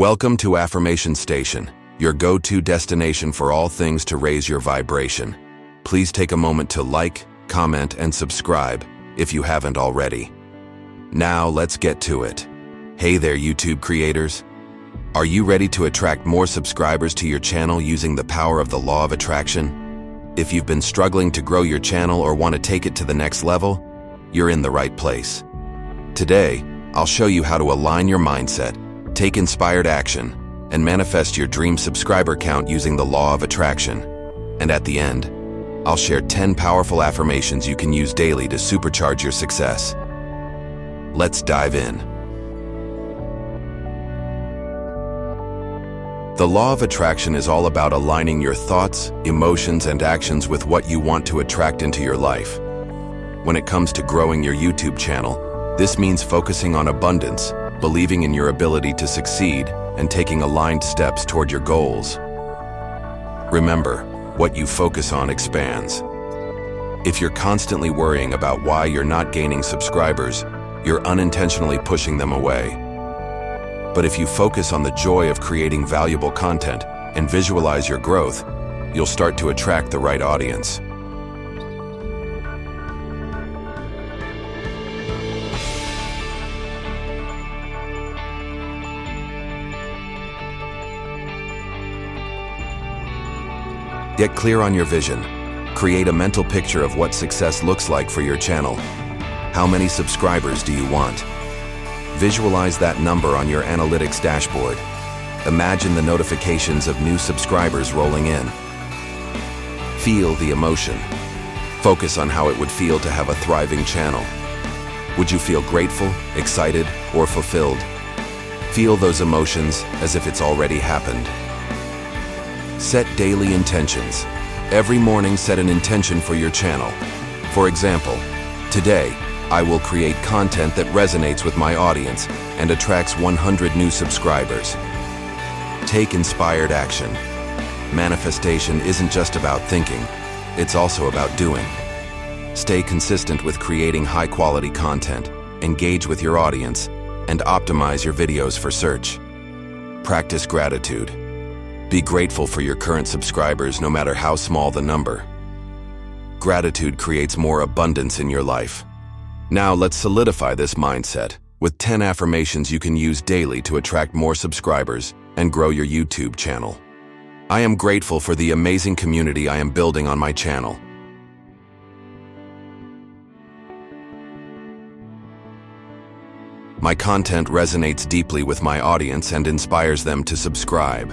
Welcome to Affirmation Station, your go-to destination for all things to raise your vibration. Please take a moment to like, comment, and subscribe if you haven't already. Now let's get to it. Hey there, YouTube creators. Are you ready to attract more subscribers to your channel using the power of the law of attraction? If you've been struggling to grow your channel or want to take it to the next level, you're in the right place. Today, I'll show you how to align your mindset, take inspired action, and manifest your dream subscriber count using the law of attraction. And at the end, I'll share 10 powerful affirmations you can use daily to supercharge your success. Let's dive in. The law of attraction is all about aligning your thoughts, emotions, and actions with what you want to attract into your life. When it comes to growing your YouTube channel, this means focusing on abundance, believing in your ability to succeed, and taking aligned steps toward your goals. Remember, what you focus on expands. If you're constantly worrying about why you're not gaining subscribers, you're unintentionally pushing them away. But if you focus on the joy of creating valuable content and visualize your growth, you'll start to attract the right audience. Get clear on your vision. Create a mental picture of what success looks like for your channel. How many subscribers do you want? Visualize that number on your analytics dashboard. Imagine the notifications of new subscribers rolling in. Feel the emotion. Focus on how it would feel to have a thriving channel. Would you feel grateful, excited, or fulfilled? Feel those emotions as if it's already happened. Set daily intentions. Every morning, set an intention for your channel. For example, today, I will create content that resonates with my audience and attracts 100 new subscribers. Take inspired action. Manifestation isn't just about thinking, it's also about doing. Stay consistent with creating high-quality content, engage with your audience, and optimize your videos for search. Practice gratitude. Be grateful for your current subscribers no matter how small the number. Gratitude creates more abundance in your life. Now let's solidify this mindset with 10 affirmations you can use daily to attract more subscribers and grow your YouTube channel. I am grateful for the amazing community I am building on my channel. My content resonates deeply with my audience and inspires them to subscribe.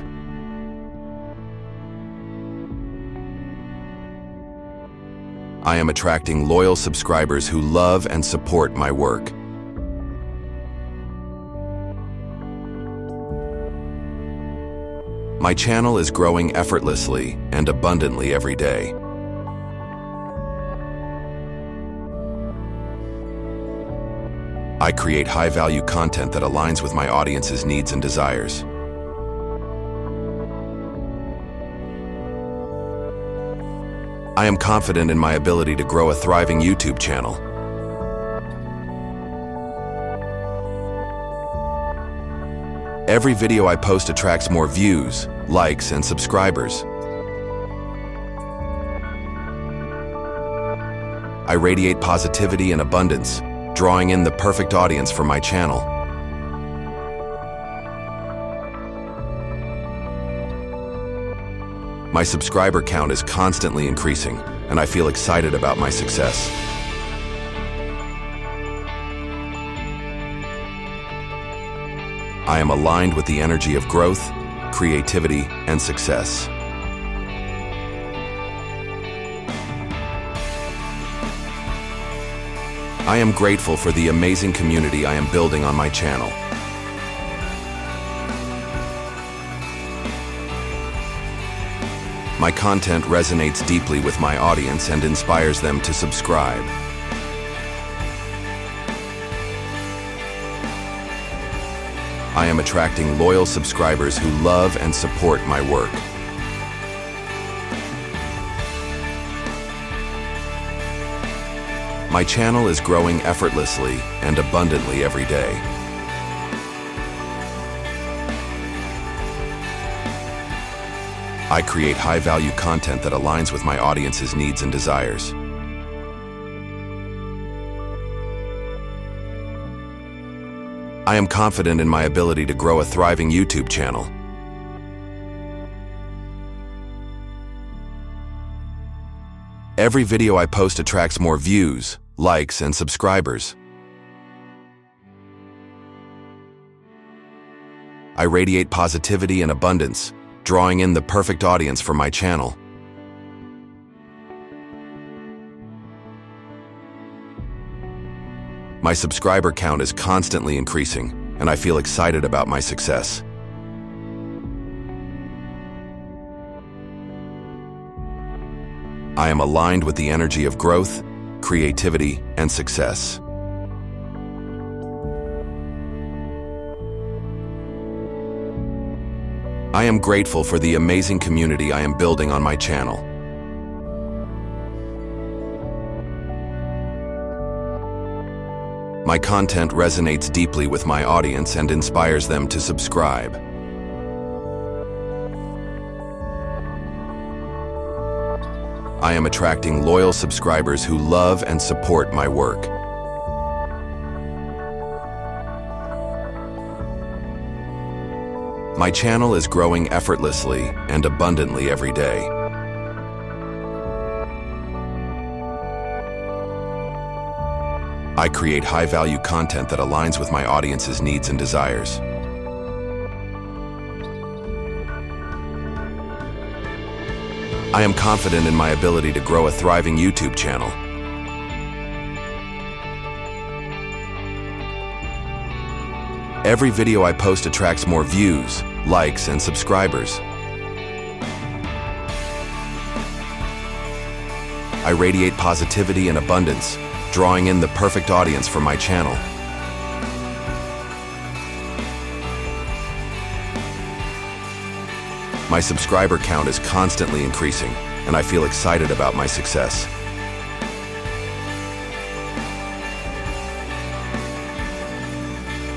I am attracting loyal subscribers who love and support my work. My channel is growing effortlessly and abundantly every day. I create high-value content that aligns with my audience's needs and desires. I am confident in my ability to grow a thriving YouTube channel. Every video I post attracts more views, likes, and subscribers. I radiate positivity and abundance, drawing in the perfect audience for my channel. My subscriber count is constantly increasing, and I feel excited about my success. I am aligned with the energy of growth, creativity, and success. I am grateful for the amazing community I am building on my channel. My content resonates deeply with my audience and inspires them to subscribe. I am attracting loyal subscribers who love and support my work. My channel is growing effortlessly and abundantly every day. I create high-value content that aligns with my audience's needs and desires. I am confident in my ability to grow a thriving YouTube channel. Every video I post attracts more views, likes, and subscribers. I radiate positivity and abundance, drawing in the perfect audience for my channel. My subscriber count is constantly increasing, and I feel excited about my success. I am aligned with the energy of growth, creativity, and success. I am grateful for the amazing community I am building on my channel. My content resonates deeply with my audience and inspires them to subscribe. I am attracting loyal subscribers who love and support my work. My channel is growing effortlessly and abundantly every day. I create high-value content that aligns with my audience's needs and desires. I am confident in my ability to grow a thriving YouTube channel. Every video I post attracts more views, likes, and subscribers. I radiate positivity and abundance, drawing in the perfect audience for my channel. My subscriber count is constantly increasing, and I feel excited about my success.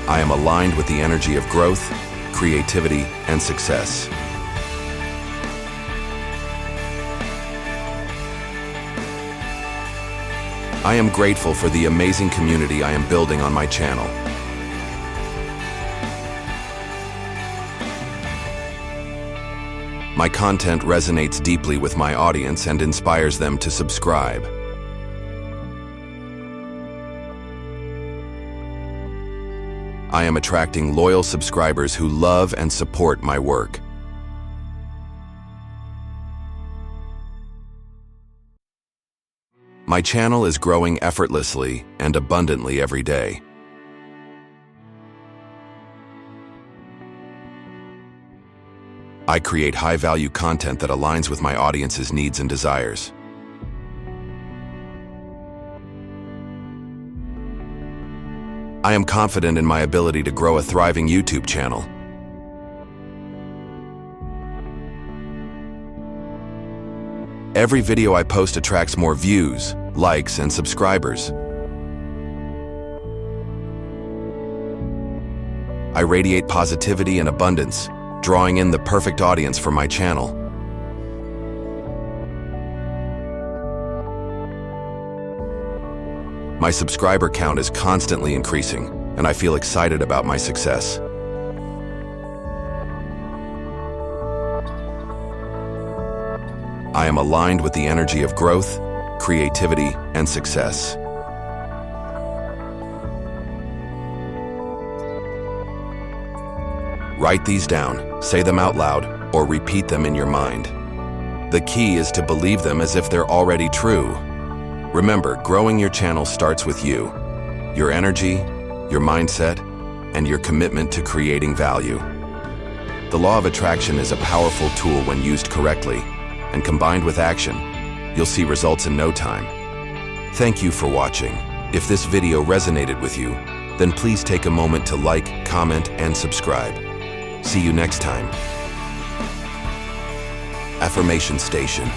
I am aligned with the energy of growth, creativity, and success. I am grateful for the amazing community I am building on my channel. My content resonates deeply with my audience and inspires them to subscribe. I am attracting loyal subscribers who love and support my work. My channel is growing effortlessly and abundantly every day. I create high-value content that aligns with my audience's needs and desires. I am confident in my ability to grow a thriving YouTube channel. Every video I post attracts more views, likes, and subscribers. I radiate positivity and abundance, drawing in the perfect audience for my channel. My subscriber count is constantly increasing, and I feel excited about my success. I am aligned with the energy of growth, creativity, and success. Write these down, say them out loud, or repeat them in your mind. The key is to believe them as if they're already true. Remember, growing your channel starts with you, your energy, your mindset, and your commitment to creating value. The law of attraction is a powerful tool when used correctly, and combined with action, you'll see results in no time. Thank you for watching. If this video resonated with you, then please take a moment to like, comment, and subscribe. See you next time. Affirmation Station.